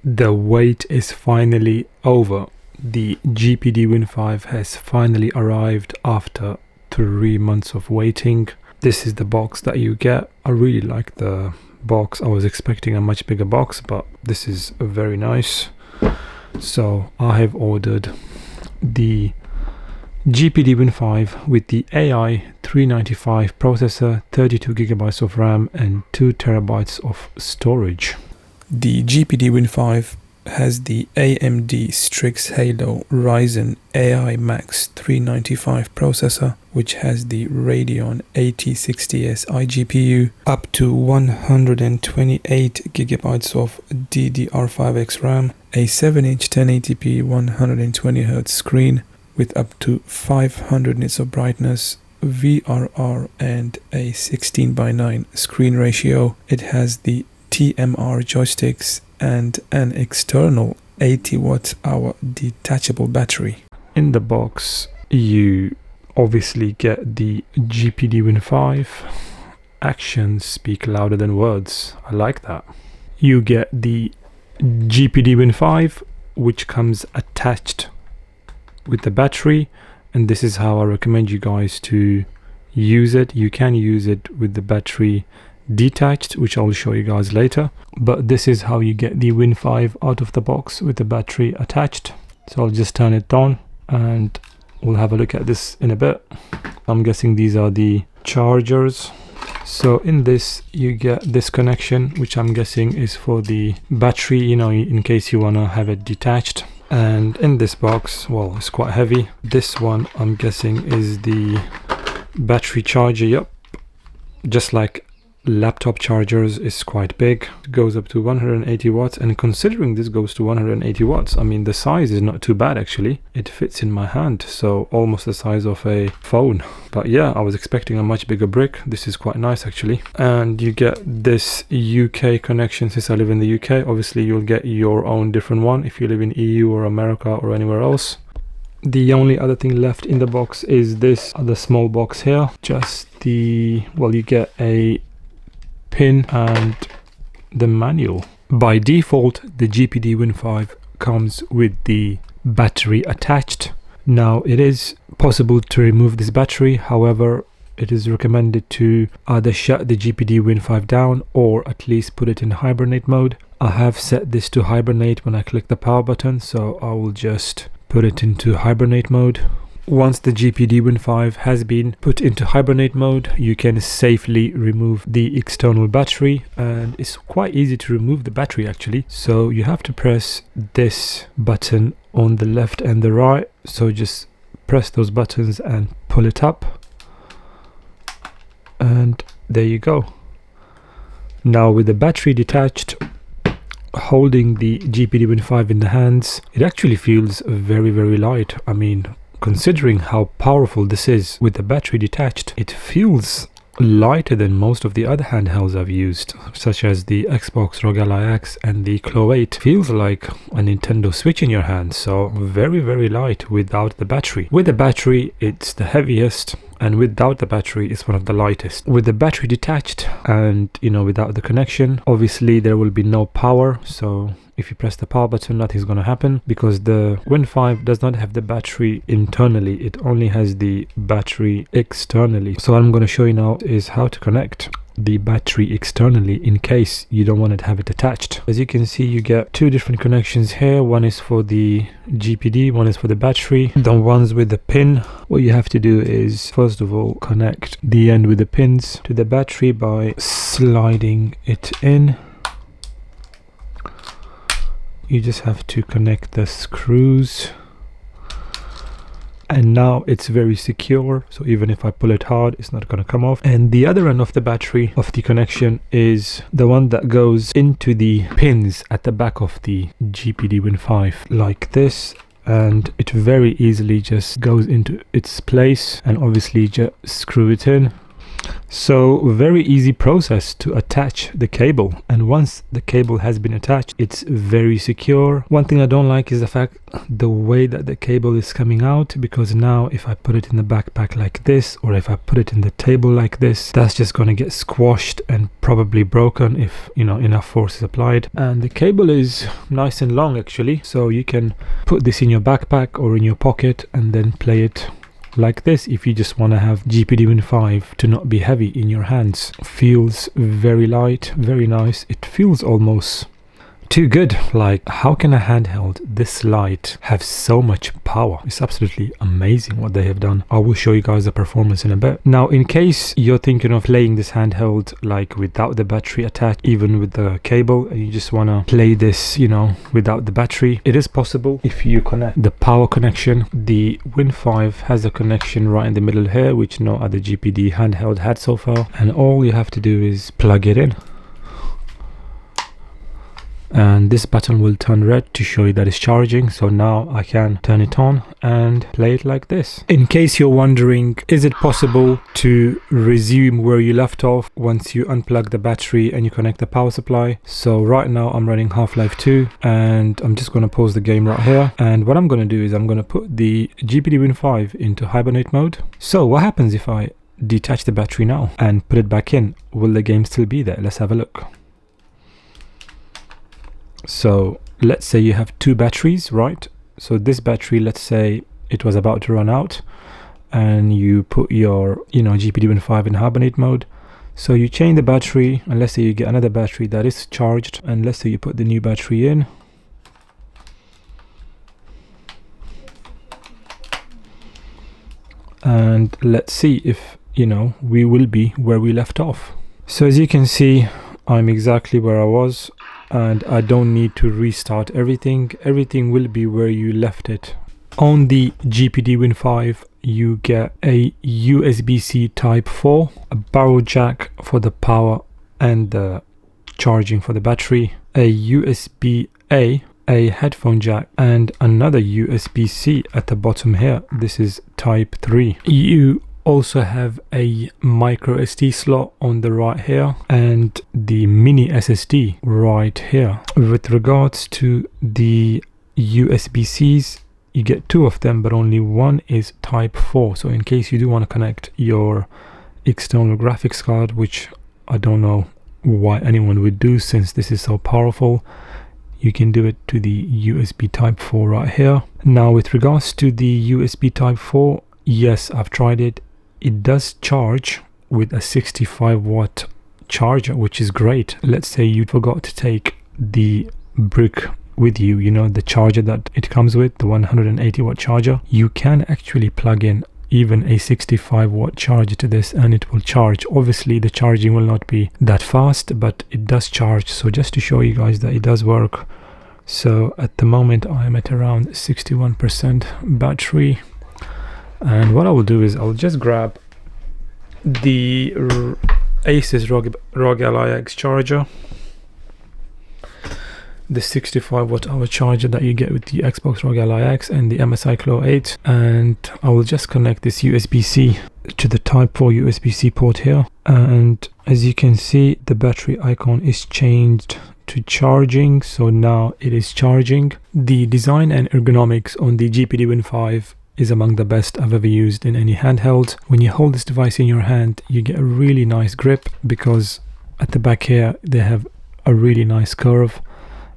The wait is finally over. The GPD WIN 5 has finally arrived after 3 months of waiting. This is the box that you get. I really like the box. I was expecting a much bigger box, but this is very nice. So I have ordered the GPD WIN 5 with the AI 395 processor, 32 gigabytes of RAM and 2 terabytes of storage. The GPD WIN 5 has the AMD Strix Halo Ryzen AI Max 395 processor, which has the Radeon 8060S iGPU, up to 128 gigabytes of DDR5X RAM, a 7-inch 1080p 120Hz screen with up to 500 nits of brightness, VRR and a 16:9 screen ratio. It has the TMR Joysticks and an external 80 watt-hour detachable battery. In the box you obviously get the GPD WIN 5. Actions speak louder than words. I like that. You get the GPD WIN 5, which comes attached with the battery, and this is how I recommend you guys to use it. You can use it with the battery detached, which I'll show you guys later, but this is how you get the WIN 5 out of the box with the battery attached. So I'll just turn it on and we'll have a look at this in a bit. I'm guessing these are the chargers. So in this you get this connection, which I'm guessing is for the battery, you know, in case you want to have it detached. And in this box, well, it's quite heavy. This one I'm guessing is the battery charger. Yep, just like laptop chargers, is quite big. It goes up to 180 watts, and considering this goes to 180 watts, I mean the size is not too bad actually. It fits in my hand, so almost the size of a phone. But yeah, I was expecting a much bigger brick. This is quite nice actually. And you get this UK connection. Since I live in the UK, obviously you'll get your own different one if you live in EU or America or anywhere else. The only other thing left in the box is this other small box here. Just the, well, you get a pin and the manual. By default, the GPD WIN 5 comes with the battery attached. Now it is possible to remove this battery, however it is recommended to either shut the GPD WIN 5 down or at least put it in hibernate mode. I have set this to hibernate when I click the power button, so I will just put it into hibernate mode. Once the GPD WIN 5 has been put into hibernate mode, you can safely remove the external battery, and it's quite easy to remove the battery actually. So you have to press this button on the left and the right, so just press those buttons and pull it up, and there you go. Now with the battery detached, holding the GPD WIN 5 in the hands, it actually feels very, very light. I mean, considering how powerful this is with the battery detached, it feels lighter than most of the other handhelds I've used, such as the Xbox ROG Ally X and the Claw 8. Feels like a Nintendo Switch in your hand, so very, very light without the battery. With the battery, it's the heaviest, and without the battery, it's one of the lightest. With the battery detached and, you know, without the connection, obviously there will be no power, so if you press the power button, nothing's going to happen, because the WIN 5 does not have the battery internally. It only has the battery externally. So what I'm going to show you now is how to connect the battery externally in case you don't want to have it attached. As you can see, you get two different connections here. One is for the GPD, one is for the battery. The ones with the pin, what you have to do is first of all connect the end with the pins to the battery by sliding it in. You just have to connect the screws, and now it's very secure, so even if I pull it hard, it's not going to come off. And the other end of the battery of the connection is the one that goes into the pins at the back of the GPD WIN 5, like this, and it very easily just goes into its place, and obviously just screw it in. So very easy process to attach the cable, and once the cable has been attached, it's very secure. One thing I don't like is the fact the way that the cable is coming out, because now if I put it in the backpack like this, or if I put it in the table like this, that's just going to get squashed and probably broken if, you know, enough force is applied. And the cable is nice and long actually, so you can put this in your backpack or in your pocket and then play it like this if you just want to have GPD WIN 5 to not be heavy in your hands. Feels very light, very nice. It feels almost too good. Like, how can a handheld this light have so much power? It's absolutely amazing what they have done. I will show you guys the performance in a bit. Now, in case you're thinking of laying this handheld like without the battery attached, even with the cable, and you just want to play this, you know, without the battery, it is possible if you connect the power connection. The WIN 5 has a connection right in the middle here, which no other GPD handheld had so far, and all you have to do is plug it in, and this button will turn red to show you that it's charging. So now I can turn it on and play it like this. In case you're wondering, is it possible to resume where you left off once you unplug the battery and you connect the power supply? So right now I'm running Half-Life 2, and I'm just going to pause the game right here, and what I'm going to do is I'm going to put the GPD WIN 5 into hibernate mode. So what happens if I detach the battery now and put it back in? Will the game still be there? Let's have a look. So let's say you have two batteries, right? So this battery, let's say it was about to run out, and you put your, you know, GPD WIN 5 in hibernate mode. So you change the battery, and let's say you get another battery that is charged, and let's say you put the new battery in. And let's see if, you know, we will be where we left off. So as you can see, I'm exactly where I was, and I don't need to restart everything. Everything will be where you left it. On the GPD WIN 5, you get a USB-C Type 4, a barrel jack for the power and the charging for the battery, a USB-A, a headphone jack, and another USB-C at the bottom here. This is Type 3. You also have a micro SD slot on the right here, and the mini SSD right here. With regards to the USB-Cs, you get two of them, but only one is Type 4. So in case you do want to connect your external graphics card, which I don't know why anyone would do since this is so powerful, you can do it to the USB Type 4 right here. Now with regards to the USB Type 4, yes, I've tried it. It does charge with a 65 watt charger, which is great. Let's say you forgot to take the brick with you, you know, the charger that it comes with, the 180 watt charger. You can actually plug in even a 65 watt charger to this and it will charge. Obviously the charging will not be that fast, but it does charge. So just to show you guys that it does work. So at the moment I'm at around 61% battery. And what I will do is I'll just grab the Asus ROG Ally X charger, the 65 watt hour charger that you get with the Xbox ROG Ally X and the MSI Claw 8, and I will just connect this USB-C to the Type 4 USB-C port here. And as you can see, the battery icon is changed to charging, so now it is charging. The design and ergonomics on the GPD WIN 5 is among the best I've ever used in any handheld. When you hold this device in your hand, you get a really nice grip, because at the back here they have a really nice curve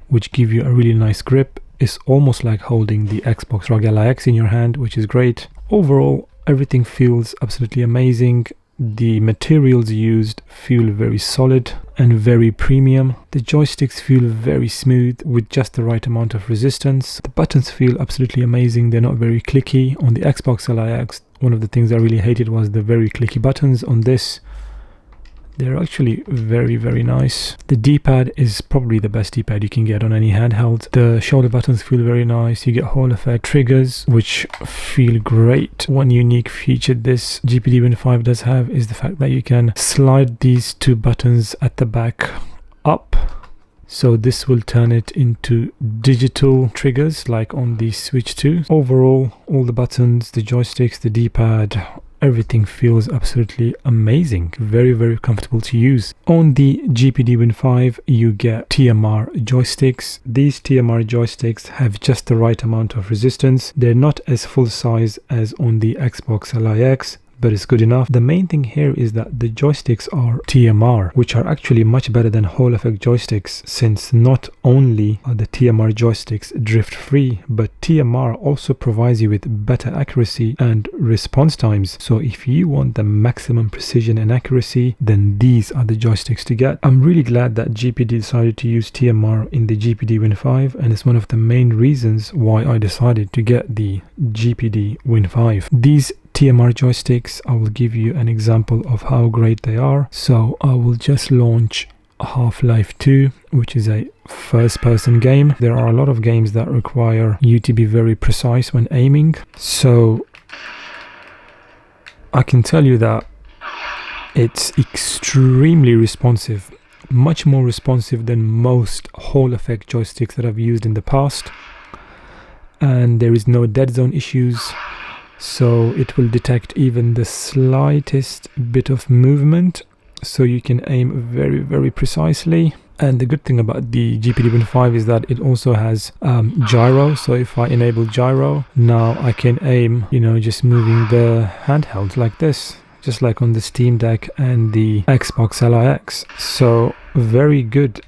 which give you a really nice grip. It's almost like holding the Xbox ROG Ally X in your hand, which is great. Overall, everything feels absolutely amazing. The materials used feel very solid and very premium. The joysticks feel very smooth with just the right amount of resistance. The buttons feel absolutely amazing. They're not very clicky. On the Xbox Ally X, one of the things I really hated was the very clicky buttons. On this, they're actually very, very nice. The D-pad is probably the best D-pad you can get on any handheld. The shoulder buttons feel very nice. You get Hall effect triggers, which feel great. One unique feature this GPD WIN 5 does have is the fact that you can slide these two buttons at the back up. So this will turn it into digital triggers like on the Switch 2. Overall, all the buttons, the joysticks, the D-pad, everything feels absolutely amazing. Very comfortable to use. On the GPD WIN 5 you get TMR joysticks. These TMR joysticks have just the right amount of resistance. They're not as full size as on the Xbox Ally X, but it's good enough. The main thing here is that the joysticks are TMR, which are actually much better than Hall effect joysticks, since not only are the TMR joysticks drift free, but TMR also provides you with better accuracy and response times. So if you want the maximum precision and accuracy, then these are the joysticks to get. I'm really glad that GPD decided to use TMR in the GPD WIN 5, and it's one of the main reasons why I decided to get the GPD WIN 5. These TMR joysticks, I will give you an example of how great they are. So I will just launch Half-Life 2, which is a first-person game. There are a lot of games that require you to be very precise when aiming. So I can tell you that it's extremely responsive, much more responsive than most Hall effect joysticks that I've used in the past. And there is no dead zone issues. So it will detect even the slightest bit of movement, so you can aim very precisely. And the good thing about the GPD WIN 5 is that it also has gyro. So if I enable gyro, now I can aim, you know, just moving the handheld like this, just like on the Steam Deck and the Xbox Ally X. So very good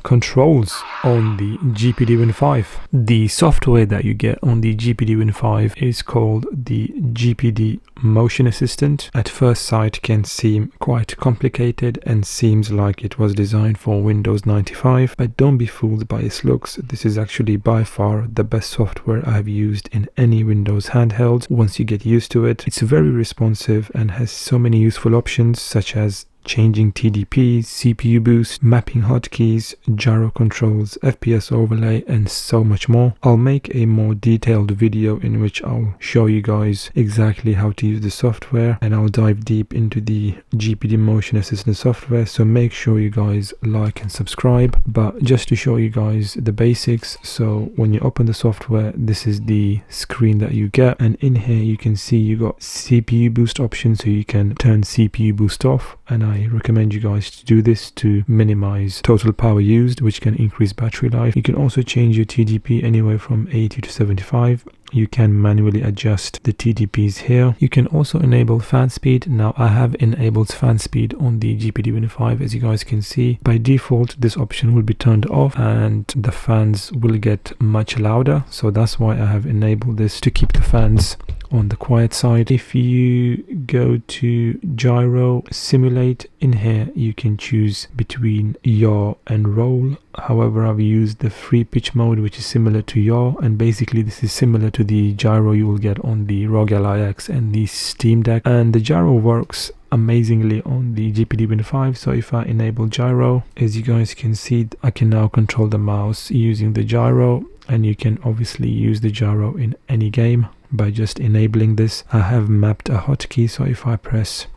controls on the GPD WIN 5. The software that you get on the GPD WIN 5 is called the GPD Motion Assistant. At first sight can seem quite complicated and seems like it was designed for Windows 95, but don't be fooled by its looks. This is actually by far the best software I have used in any Windows handheld. Once you get used to it, it's very responsive and has so many useful options, such as changing TDP, CPU boost, mapping hotkeys, gyro controls, FPS overlay, and so much more. I'll make a more detailed video in which I'll show you guys exactly how to use the software, and I'll dive deep into the GPD Motion Assistant software, so make sure you guys like and subscribe. But just to show you guys the basics, so when you open the software, this is the screen that you get, and in here you can see you got CPU boost option, so you can turn CPU boost off, and I recommend you guys to do this to minimize total power used, which can increase battery life. You can also change your TDP anywhere from 80 to 75. You can manually adjust the TDPs here. You can also enable fan speed. Now I have enabled fan speed on the GPD WIN 5, as you guys can see. By default this option will be turned off and the fans will get much louder, so that's why I have enabled this, to keep the fans on the quiet side. If you go to gyro simulate, in here you can choose between yaw and roll. However, I've used the free pitch mode, which is similar to yaw, and basically this is similar to the gyro you will get on the ROG Ally X and the Steam Deck, and the gyro works amazingly on the GPD WIN 5. So if I enable gyro, as you guys can see, I can now control the mouse using the gyro, and you can obviously use the gyro in any game by just enabling this. I have mapped a hotkey, so if I press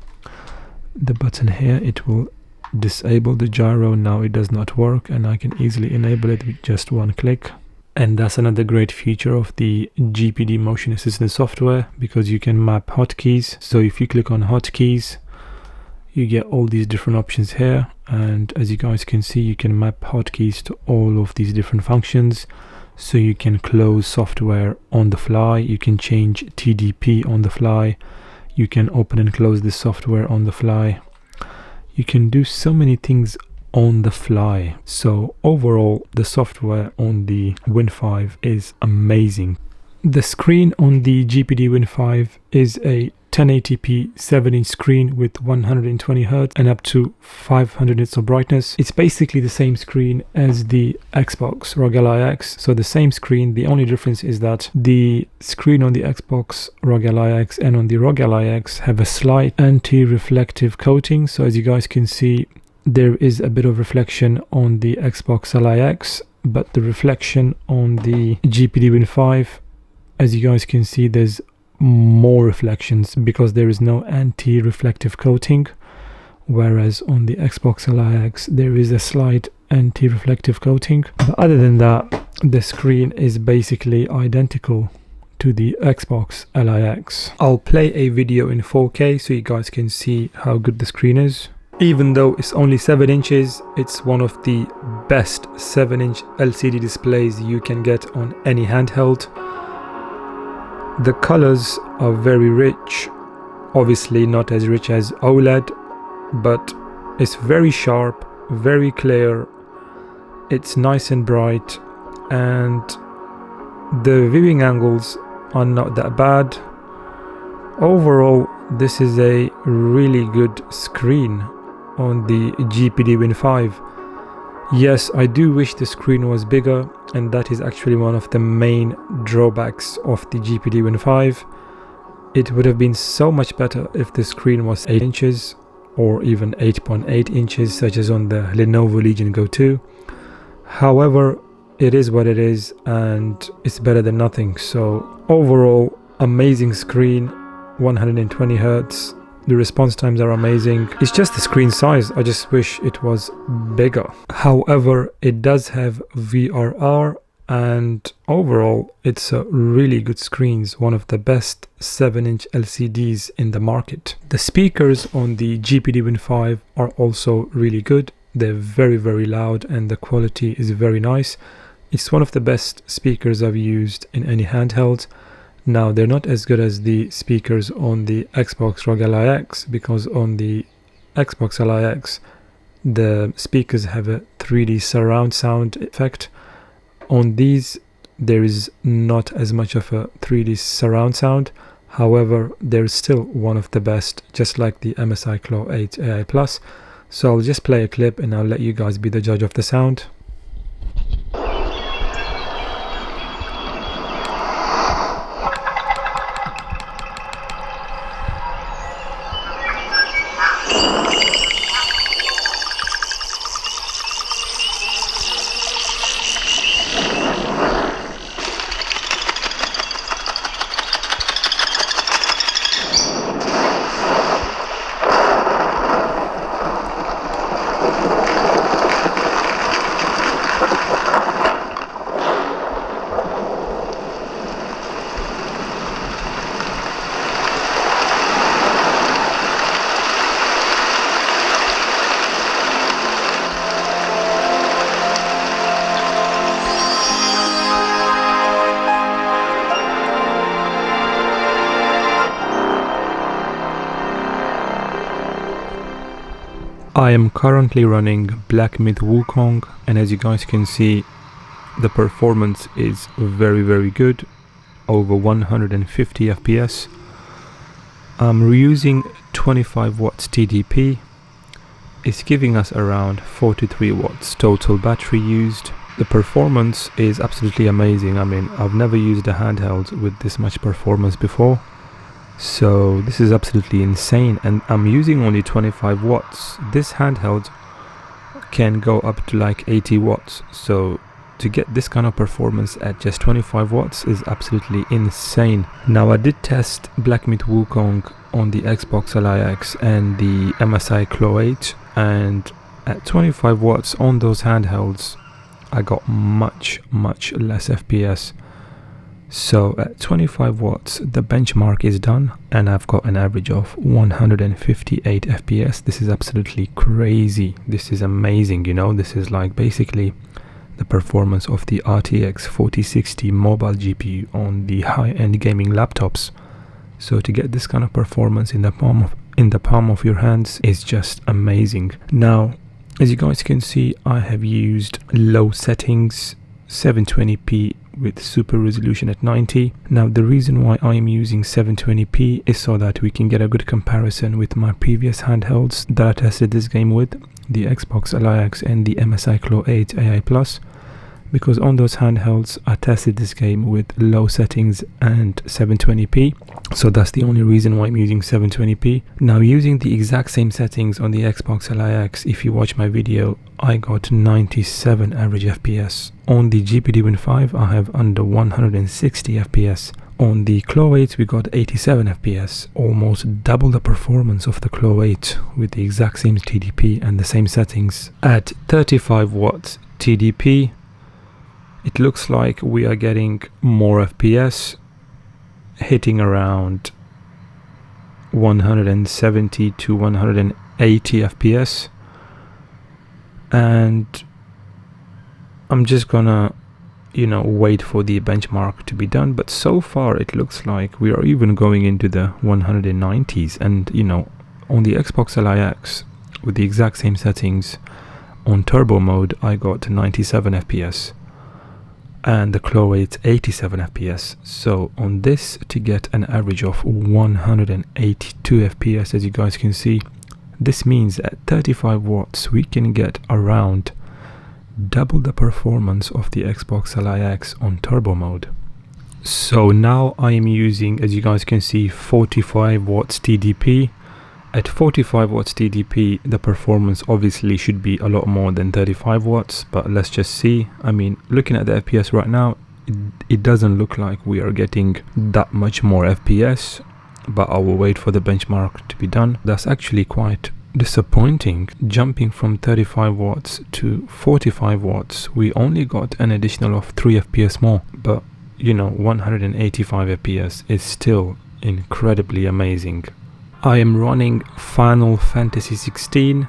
the button here, it will disable the gyro. Now it does not work, and I can easily enable it with just one click. And that's another great feature of the GPD Motion Assistant software, because you can map hotkeys. So if you click on hotkeys, you get all these different options here, and as you guys can see, you can map hotkeys to all of these different functions. So you can close software on the fly, you can change TDP on the fly, you can open and close the software on the fly, you can do so many things on the fly. So overall the software on the WIN 5 is amazing. The screen on the GPD WIN 5 is a 1080p 7-inch screen with 120 Hz and up to 500 nits of brightness. It's basically the same screen as the Xbox ROG Ally X. So the same screen, the only difference is that the screen on the Xbox ROG Ally X and on the ROG Ally X have a slight anti-reflective coating. So as you guys can see, there is a bit of reflection on the Xbox Ally X, but the reflection on the GPD WIN 5, as you guys can see, there's more reflections because there is no anti-reflective coating, whereas on the Xbox Ally X there is a slight anti-reflective coating. But other than that, the screen is basically identical to the Xbox Ally X. I'll play a video in 4K so you guys can see how good the screen is. Even though it's only 7 inches, it's one of the best 7-inch LCD displays you can get on any handheld. The colors are very rich, obviously not as rich as OLED, but it's very sharp, very clear, it's nice and bright, and the viewing angles are not that bad. Overall, this is a really good screen on the GPD WIN 5. Yes, I do wish the screen was bigger, and that is actually one of the main drawbacks of the GPD WIN 5. It would have been so much better if the screen was 8 inches or even 8.8 inches, such as on the Lenovo Legion Go 2. However, it is what it is, and it's better than nothing. So overall, amazing screen, 120 Hz. The response times are amazing. It's just the screen size. I just wish it was bigger. However, it does have VRR, and overall, it's a really good screen. One of the best 7-inch LCDs in the market. The speakers on the GPD WIN 5 are also really good. They're very, very loud, and the quality is very nice. It's one of the best speakers I've used in any handheld. Now, they're not as good as the speakers on the Xbox ROG Ally X, because on the Xbox Ally X, the speakers have a 3D surround sound effect. On these, there is not as much of a 3D surround sound. However, they're still one of the best, just like the MSI Claw 8 AI Plus. So I'll just play a clip and I'll let you guys be the judge of the sound. I am currently running Black Myth Wukong, and as you guys can see, the performance is very, very good, over 150 FPS. I'm reusing 25 watts TDP. It's giving us around 43 watts total battery used. The performance is absolutely amazing. I mean, I've never used a handheld with this much performance before. So this is absolutely insane, and I'm using only 25 watts. This handheld can go up to like 80 watts. So to get this kind of performance at just 25 watts is absolutely insane. Now, I did test Black Myth Wukong on the Xbox Ally X and the MSI Claw 8, and at 25 watts on those handhelds, I got much less FPS. So at 25 watts, the benchmark is done, and I've got an average of 158 FPS. This is absolutely crazy. This is amazing, you know. This is like basically the performance of the RTX 4060 mobile GPU on the high-end gaming laptops. So to get this kind of performance in the palm of your hands is just amazing. Now, as you guys can see, I have used low settings, 720p with super resolution at 90. Now, the reason why I am using 720p is so that we can get a good comparison with my previous handhelds that I tested this game with, the Xbox Ally X and the MSI Claw 8 AI Plus, because on those handhelds I tested this game with low settings and 720p. So that's the only reason why I'm using 720p. Now, using the exact same settings on the Xbox Ally X, if you watch my video, I got 97 average FPS. On the GPD WIN 5, I have under 160 FPS. On the Claw 8, we got 87 FPS, almost double the performance of the Claw 8 with the exact same TDP and the same settings. At 35 watts TDP, it looks like we are getting more FPS. hitting around 170 to 180 FPS, and I'm just gonna wait for the benchmark to be done. But so far it looks like we are even going into the 190s, and on the Xbox Ally X with the exact same settings on turbo mode I got 97 FPS, and the Claw 8 87 FPS. So on this, to get an average of 182 FPS, as you guys can see, this means at 35 watts we can get around double the performance of the Xbox Ally X on turbo mode. So now I am using, as you guys can see, 45 watts TDP. At 45 watts TDP, the performance obviously should be a lot more than 35 watts, but let's just see. I mean, looking at the FPS right now, it doesn't look like we are getting that much more FPS, but I will wait for the benchmark to be done. That's actually quite disappointing. Jumping from 35 watts to 45 watts, we only got an additional of 3 FPS more, but 185 FPS is still incredibly amazing. I am running Final Fantasy 16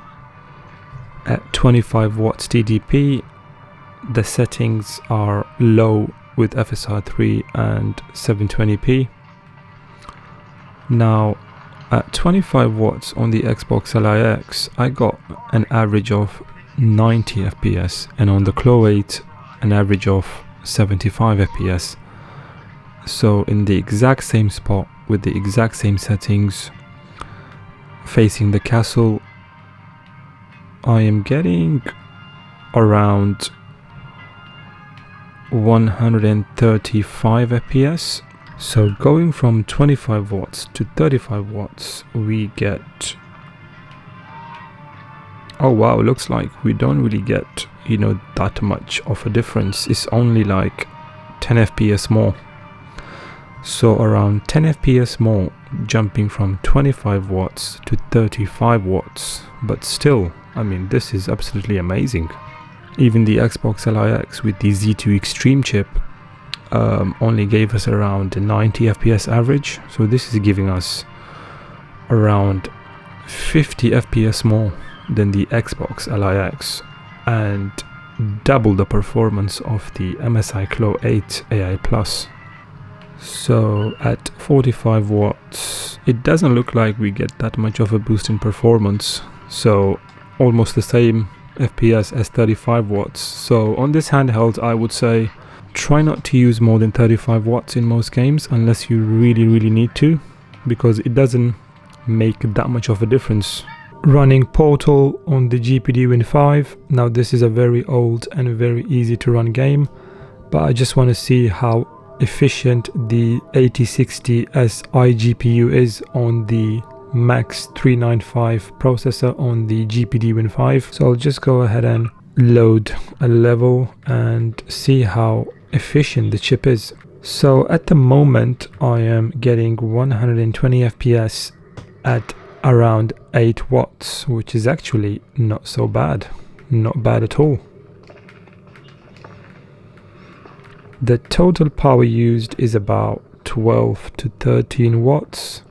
at 25 watts TDP. The settings are low with FSR 3 and 720p. Now at 25 watts on the Xbox Ally X, I got an average of 90 FPS, and on the Claw 8 an average of 75 FPS. So in the exact same spot with the exact same settings, facing the castle, I am getting around 135 FPS. So going from 25 watts to 35 watts, we get, oh wow, looks like we don't really get that much of a difference. It's only like 10 FPS more. So around 10 FPS more, jumping from 25 watts to 35 watts. But still, I mean, this is absolutely amazing. Even the Xbox Ally X with the Z2 Extreme chip only gave us around 90 FPS average. So this is giving us around 50 FPS more than the Xbox Ally X, and double the performance of the MSI Claw 8 AI Plus. So at 45 watts, it doesn't look like we get that much of a boost in performance. So almost the same FPS as 35 watts. So on this handheld, I would say try not to use more than 35 watts in most games unless you really need to, because it doesn't make that much of a difference. Running Portal on the GPD WIN 5. Now this is a very old and very easy to run game, but I just want to see how efficient the 8060 SI GPU is on the Max 395 processor on the GPD WIN 5. So I'll just go ahead and load a level and see how efficient the chip is. So at the moment I am getting 120 FPS at around 8 watts, which is actually not so bad, not bad at all. The total power used is about 12 to 13 watts.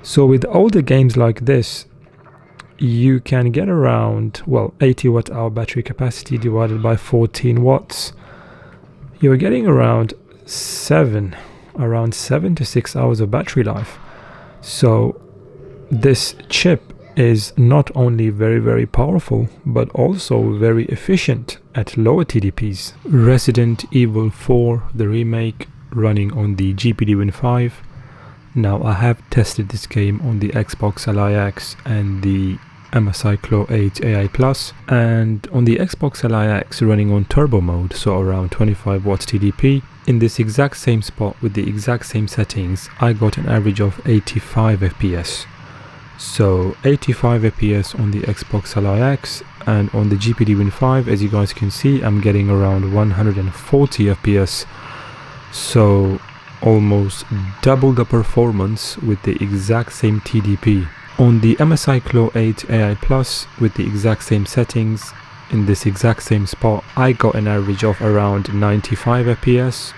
So with older games like this, you can get around, well, 80 watt hour battery capacity divided by 14 watts. You're getting around 7 to 6 hours of battery life. So this chip is not only very powerful, but also very efficient at lower TDPs. Resident Evil 4, the remake, running on the GPD WIN 5. Now I have tested this game on the Xbox Ally X and the MSI Claw 8 AI Plus, and on the Xbox Ally X running on turbo mode, so around 25 watts TDP. In this exact same spot with the exact same settings, I got an average of 85 FPS. So 85 FPS on the Xbox Ally X, and on the GPD WIN 5, as you guys can see, I'm getting around 140 FPS. So almost double the performance with the exact same TDP. On the MSI Claw 8 AI Plus with the exact same settings, in this exact same spot, I got an average of around 95 FPS.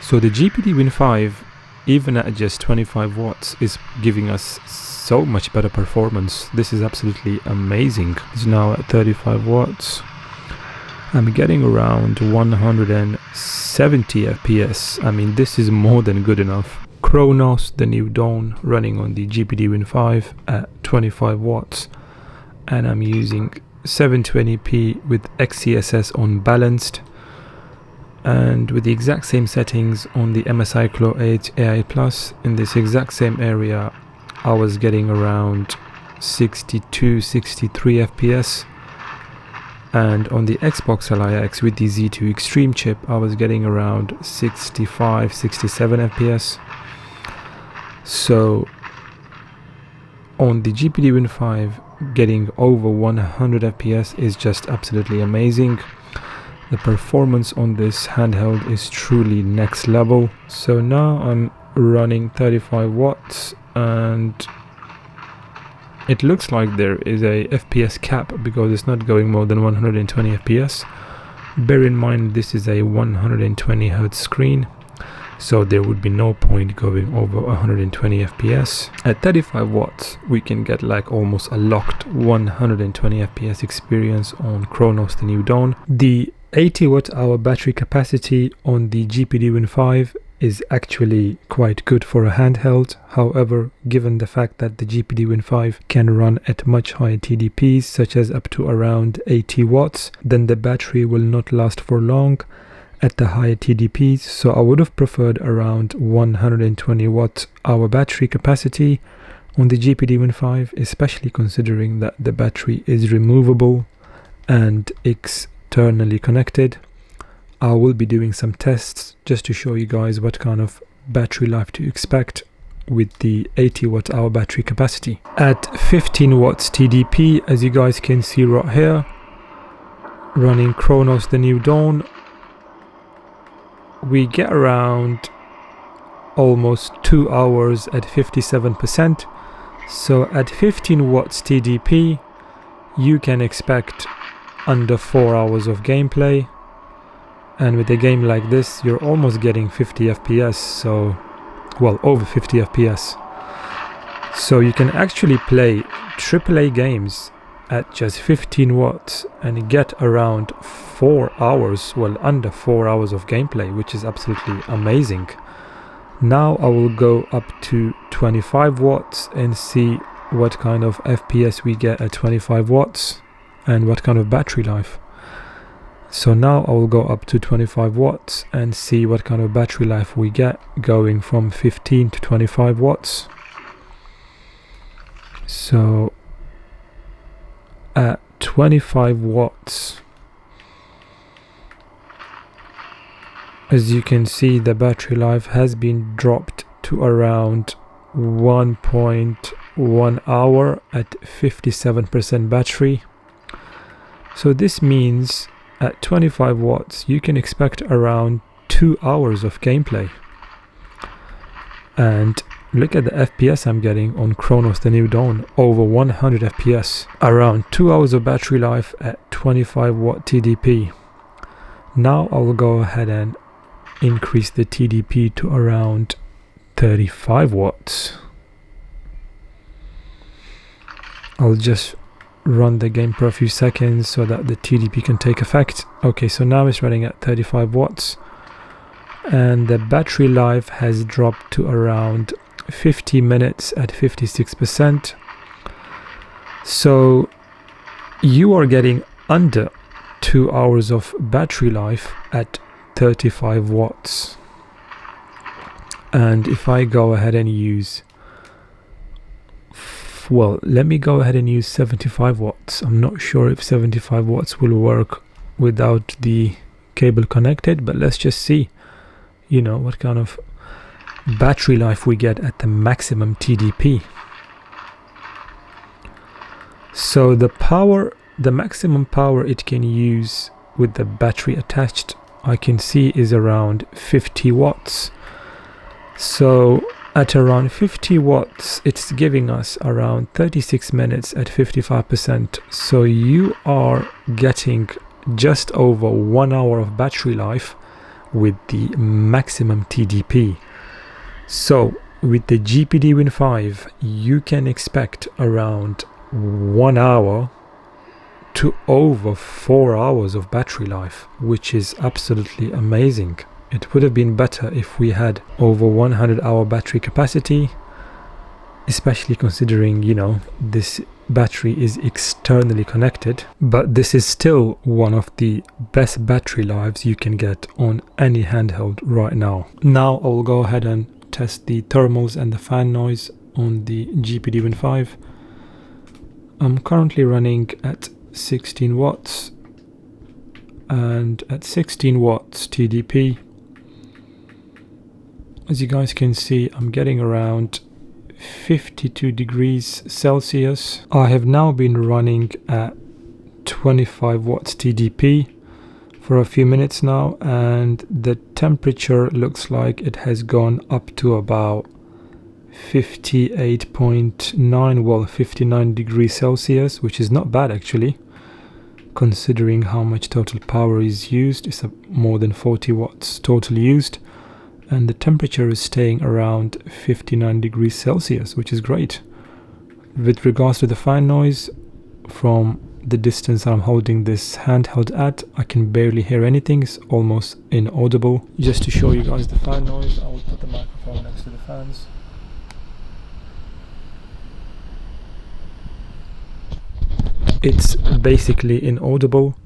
So the GPD WIN 5 even at just 25 watts is giving us so much better performance. This is absolutely amazing. It's now at 35 watts. I'm getting around 170 FPS. I mean, this is more than good enough. Cronos, the new Dawn, running on the GPD WIN 5 at 25 watts. And I'm using 720p with XeSS on balanced. And with the exact same settings on the MSI Claw 8 AI Plus, in this exact same area, I was getting around 62, 63 FPS. And on the Xbox Ally X with the Z2 Extreme chip, I was getting around 65, 67 FPS. So on the GPD WIN 5, getting over 100 FPS is just absolutely amazing. The performance on this handheld is truly next level. So now I'm running 35 watts and it looks like there is a FPS cap because it's not going more than 120 FPS. Bear in mind this is a 120 Hz screen, so there would be no point going over 120 FPS. At 35 watts we can get like almost a locked 120 FPS experience on Cronos, the new Dawn. The 80 watt-hour battery capacity on the GPD WIN 5 is actually quite good for a handheld. However, given the fact that the GPD WIN 5 can run at much higher TDPs, such as up to around 80 watts, then the battery will not last for long at the higher TDPs. So I would have preferred around 120 watt-hour battery capacity on the GPD WIN 5, especially considering that the battery is removable and externally connected. I will be doing some tests just to show you guys what kind of battery life to expect with the 80 watt-hour battery capacity. At 15 watts TDP, as you guys can see right here, running Cronos, the new Dawn, we get around almost 2 hours at 57%. So at 15 watts TDP, you can expect under 4 hours of gameplay. And with a game like this, you're almost getting 50 FPS, so, well, over 50 FPS. So you can actually play AAA games at just 15 watts and get around 4 hours, well, under 4 hours of gameplay, which is absolutely amazing. Now I will go up to 25 watts and see what kind of FPS we get at 25 watts and what kind of battery life. So now I will go up to 25 watts and see what kind of battery life we get going from 15 to 25 watts. So at 25 watts, as you can see, the battery life has been dropped to around 1.1 hour at 57% battery. So this means at 25 watts you can expect around 2 hours of gameplay. And look at the FPS I'm getting on Cronos, the new Dawn, over 100 FPS. Around 2 hours of battery life at 25 watt TDP. Now I will go ahead and increase the TDP to around 35 watts. I'll just run the game for a few seconds so that the TDP can take effect. Okay, so now it's running at 35 watts and the battery life has dropped to around 50 minutes at 56%. So you are getting under 2 hours of battery life at 35 watts. And if I go ahead and use, well, let me go ahead and use 75 watts. I'm not sure if 75 watts will work without the cable connected, but let's just see, you know, what kind of battery life we get at the maximum TDP. So the maximum power it can use with the battery attached, I can see, is around 50 watts. So at around 50 watts, it's giving us around 36 minutes at 55%. So you are getting just over 1 hour of battery life with the maximum TDP. So with the GPD WIN 5 you can expect around 1 hour to over 4 hours of battery life, which is absolutely amazing. It would have been better if we had over 100-hour battery capacity, especially considering, you know, this battery is externally connected, but this is still one of the best battery lives you can get on any handheld right now. Now I will go ahead and test the thermals and the fan noise on the GPD WIN 5. I'm currently running at 16 watts, and at 16 watts TDP, as you guys can see, I'm getting around 52 degrees Celsius. I have now been running at 25 watts TDP for a few minutes now, and the temperature looks like it has gone up to about 58.9, well, 59 degrees Celsius, which is not bad actually, considering how much total power is used. It's more than 40 watts total used, and the temperature is staying around 59 degrees Celsius, which is great. With regards to the fan noise, from the distance I'm holding this handheld at, I can barely hear anything. It's almost inaudible. Just to show you guys the fan noise, I will put the microphone next to the fans. It's basically inaudible.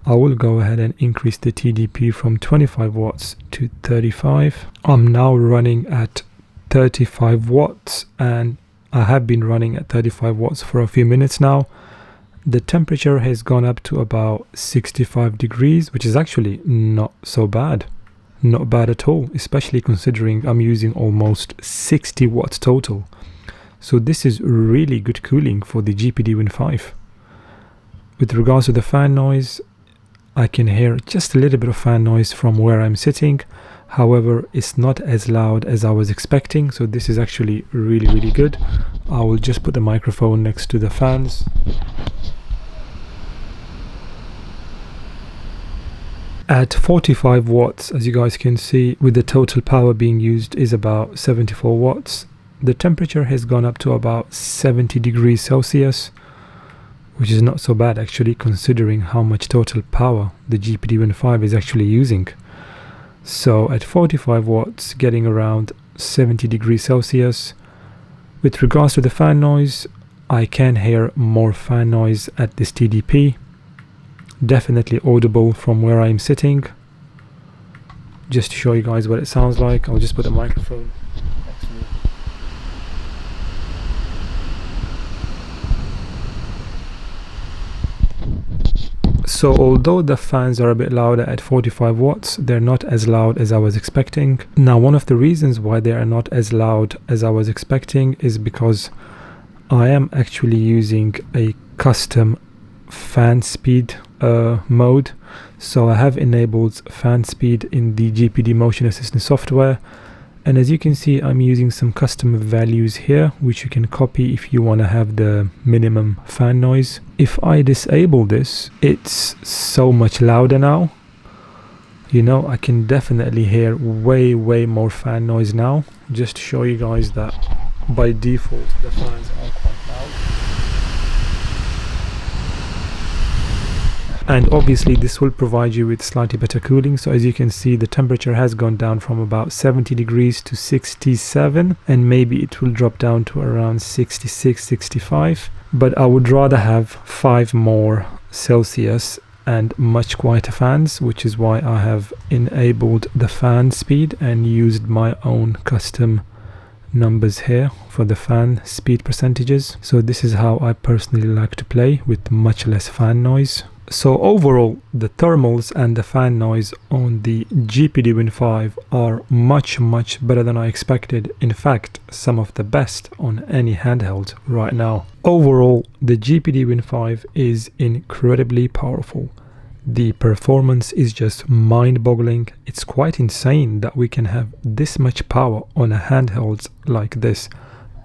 I will go ahead and increase the TDP from 25 watts to 35. I'm now running at 35 watts, and I have been running at 35 watts for a few minutes now. The temperature has gone up to about 65 degrees, which is actually not so bad. Not bad at all, especially considering I'm using almost 60 watts total. So this is really good cooling for the GPD WIN 5. With regards to the fan noise, I can hear just a little bit of fan noise from where I'm sitting. However, it's not as loud as I was expecting, so this is actually really good. I will just put the microphone next to the fans. At 45 watts, as you guys can see, with the total power being used is about 74 watts. The temperature has gone up to about 70 degrees Celsius, which is not so bad actually, considering how much total power the GPD WIN 5 is actually using. So at 45 watts, getting around 70 degrees Celsius. With regards to the fan noise, I can hear more fan noise at this TDP. Definitely audible from where I'm sitting. Just to show you guys what it sounds like, I'll just put the microphone next to me. So although the fans are a bit louder at 45 watts, they're not as loud as I was expecting. Now, one of the reasons why they are not as loud as I was expecting is because I am actually using a custom fan speed mode. So I have enabled fan speed in the GPD motion assistant software, and as you can see, I'm using some custom values here which you can copy if you want to have the minimum fan noise. If I disable this, it's so much louder now. You know, I can definitely hear way more fan noise now. Just to show you guys that by default the fans are quite loud. And obviously this will provide you with slightly better cooling. So as you can see, the temperature has gone down from about 70 degrees to 67, and maybe it will drop down to around 66, 65. But I would rather have 5 more Celsius and much quieter fans, which is why I have enabled the fan speed and used my own custom numbers here for the fan speed percentages. So this is how I personally like to play, with much less fan noise. So overall, the thermals and the fan noise on the GPD WIN 5 are much better than I expected. In fact, some of the best on any handheld right now. Overall, the GPD WIN 5 is incredibly powerful. The performance is just mind-boggling. It's quite insane that we can have this much power on a handheld like this.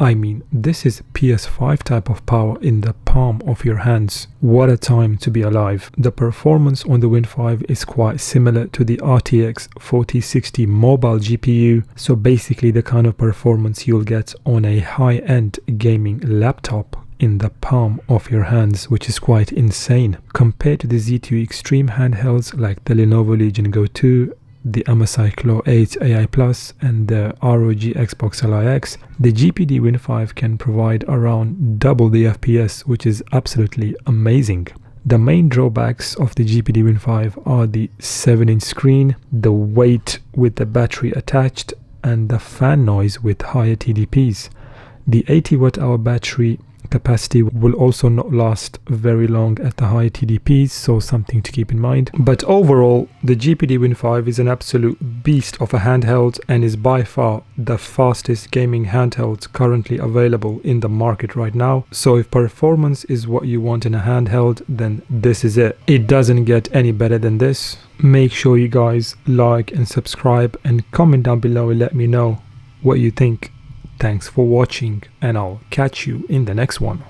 I mean, this is PS5 type of power in the palm of your hands. What a time to be alive. The performance on the Win 5 is quite similar to the RTX 4060 mobile GPU, so basically the kind of performance you'll get on a high-end gaming laptop in the palm of your hands, which is quite insane. Compared to the Z2 Extreme handhelds like the Lenovo Legion Go 2, the MSI Claw 8 AI Plus and the ROG Xbox Ally X, the GPD WIN 5 can provide around double the FPS, which is absolutely amazing. The main drawbacks of the GPD WIN 5 are the 7-inch screen, the weight with the battery attached, and the fan noise with higher TDPs. The 80 watt-hour battery capacity will also not last very long at the high TDPs, so something to keep in mind. But overall, the GPD WIN 5 is an absolute beast of a handheld and is by far the fastest gaming handheld currently available in the market right now. So if performance is what you want in a handheld, then this is it. It doesn't get any better than this. Make sure you guys like and subscribe and comment down below and let me know what you think. Thanks for watching, and I'll catch you in the next one.